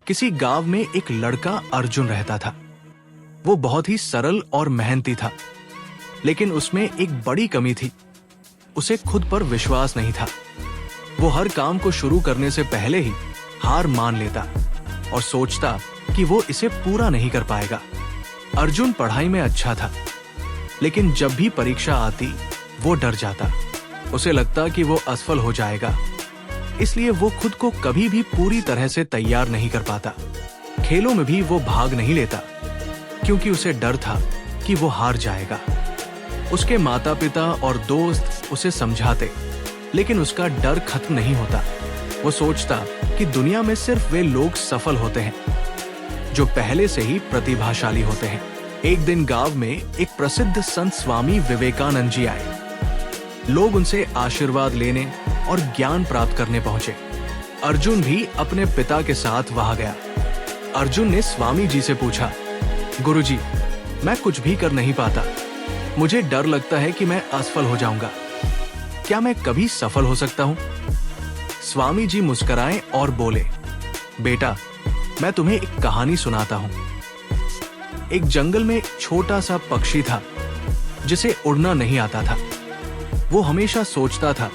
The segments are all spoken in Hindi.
किसी गांव में एक लड़का अर्जुन रहता था। वो बहुत ही सरल और मेहनती था, लेकिन उसमें एक बड़ी कमी थी। उसे खुद पर विश्वास नहीं था। वो हर काम को शुरू करने से पहले ही हार मान लेता और सोचता कि वो इसे पूरा नहीं कर पाएगा। अर्जुन पढ़ाई में अच्छा था, लेकिन जब भी परीक्षा आती वो डर जाता। उसे लगता कि वो असफल हो जाएगा, इसलिए वो खुद को कभी भी पूरी तरह से तैयार नहीं कर पाता। खेलों में भी वो भाग नहीं लेता, क्योंकि उसे डर था कि वो हार जाएगा। उसके माता पिता और दोस्त उसे समझाते, लेकिन उसका डर खत्म नहीं होता। वो सोचता कि दुनिया में सिर्फ वे लोग सफल होते हैं जो पहले से ही प्रतिभाशाली होते हैं। एक दिन गांव में एक प्रसिद्ध संत स्वामी विवेकानंद जी आए। लोग उनसे आशीर्वाद लेने और ज्ञान प्राप्त करने पहुंचे। अर्जुन भी अपने पिता के साथ वहां गया। अर्जुन ने स्वामी जी से पूछा, गुरुजी, मैं कुछ भी कर नहीं पाता। मुझे डर लगता है कि मैं असफल हो जाऊंगा। क्या मैं कभी सफल हो सकता हूं? स्वामी जी मुस्कुराए और बोले, बेटा, मैं तुम्हें एक कहानी सुनाता हूं। एक जंगल में एक छोटा सा पक्षी था जिसे उड़ना नहीं आता था। वो हमेशा सोचता था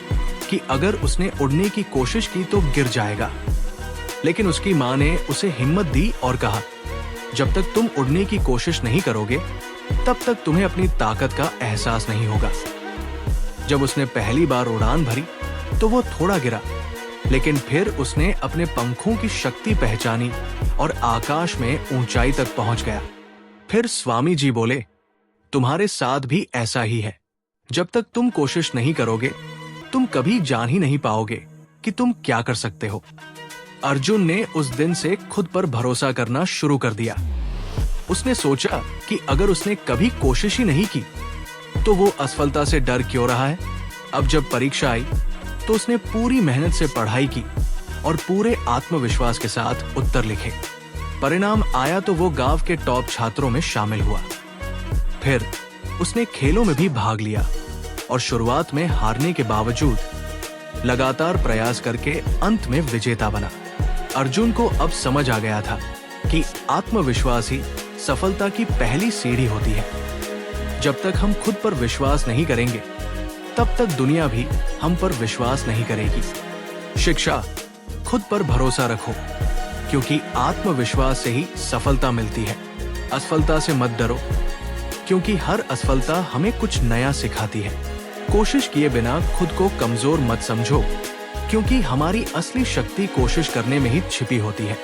कि अगर उसने उड़ने की कोशिश की तो गिर जाएगा। लेकिन उसकी माँ ने उसे हिम्मत दी और कहा, जब तक तुम उड़ने की कोशिश नहीं करोगे, तब तक तुम्हें अपनी ताकत का एहसास नहीं होगा। जब उसने पहली बार उड़ान भरी तो वो थोड़ा गिरा, लेकिन फिर उसने अपने पंखों की शक्ति पहचानी और आकाश में ऊंचाई तक पहुंच गया। फिर स्वामी जी बोले, तुम्हारे साथ भी ऐसा ही है। जब तक तुम कोशिश नहीं करोगे, तुम कभी जान ही नहीं पाओगे कि तुम क्या कर सकते हो। अर्जुन ने उस दिन से खुद पर भरोसा करना शुरू कर दिया। उसने सोचा कि अगर उसने कभी कोशिश ही नहीं की, तो वो असफलता से डर क्यों रहा है। अब जब परीक्षा आई तो उसने पूरी मेहनत से पढ़ाई की और पूरे आत्मविश्वास के साथ उत्तर लिखे। परिणाम आया तो वो गांव के टॉप छात्रों में शामिल हुआ। फिर उसने खेलों में भी भाग लिया और शुरुआत में हारने के बावजूद लगातार प्रयास करके अंत में विजेता बना। अर्जुन को अब समझ आ गया था कि आत्मविश्वास ही सफलता की पहली सीढ़ी होती है। जब तक हम खुद पर विश्वास नहीं करेंगे, तब तक दुनिया भी हम पर विश्वास नहीं करेगी। शिक्षा, खुद पर भरोसा रखो, क्योंकि आत्मविश्वास से ही सफलता मिलती है। असफलता से मत डरो, क्योंकि हर असफलता हमें कुछ नया सिखाती है। कोशिश किए बिना खुद को कमजोर मत समझो, क्योंकि हमारी असली शक्ति कोशिश करने में ही छिपी होती है।